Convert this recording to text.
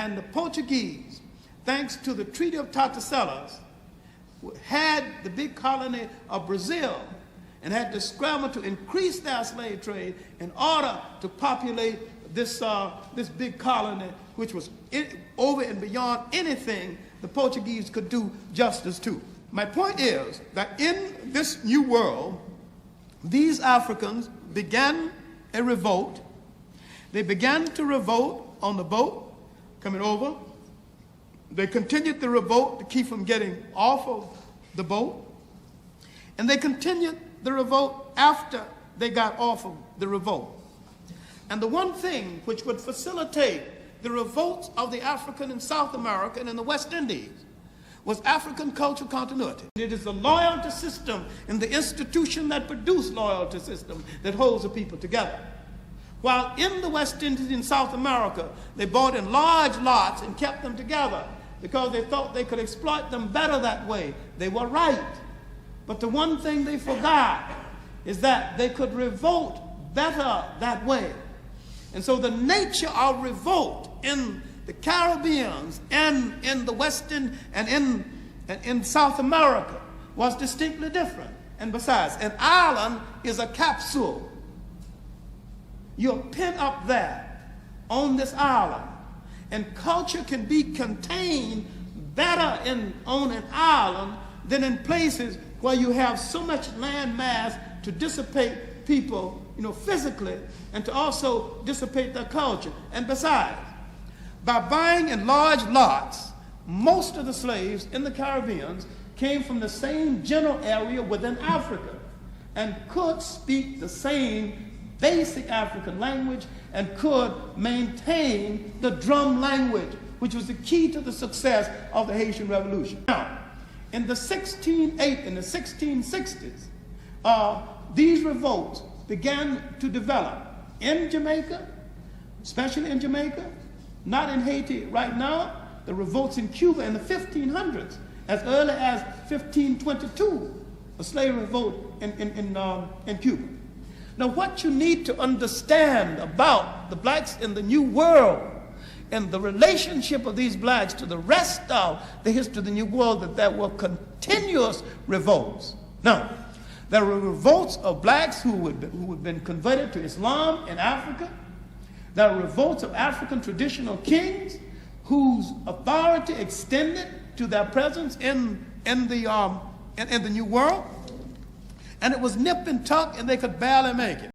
And the Portuguese, thanks to the Treaty of Tordesillas, had the big colony of Brazil and had to scramble to increase their slave trade in order to populate this big colony, which was over and beyond anything the Portuguese could do justice to. My point is that in this new world, these Africans began a revolt. They began to revolt on the boat coming over. They continued the revolt to keep from getting off of the boat. And they continued the revolt after they got off of the revolt. And the one thing which would facilitate the revolts of the African in South America and in the West Indies was African cultural continuity. It is the loyalty system and the institution that produced loyalty system that holds the people together. While in the West Indies and South America, they bought in large lots and kept them together because they thought they could exploit them better that way. They were right. But the one thing they forgot is that they could revolt better that way. And so the nature of revolt in the Caribbean and in the Western and in South America was distinctly different. And besides, an island is a capsule. You're pent up there on this island. And culture can be contained better on an island than in places where you have so much land mass to dissipate people, physically, and to also dissipate their culture. And besides, by buying in large lots, most of the slaves in the Caribbean came from the same general area within Africa and could speak the same basic African language and could maintain the drum language, which was the key to the success of the Haitian Revolution. Now, in the 1660s, these revolts began to develop in Jamaica, especially in Jamaica, not in Haiti right now. The revolts in Cuba in the 1500s, as early as 1522, a slave revolt in Cuba. Now, what you need to understand about the blacks in the New World and the relationship of these blacks to the rest of the history of the New World, that there were continuous revolts. Now, there were revolts of blacks who had been converted to Islam in Africa. There were revolts of African traditional kings whose authority extended to their presence in the New World. And it was nip and tuck, and they could barely make it.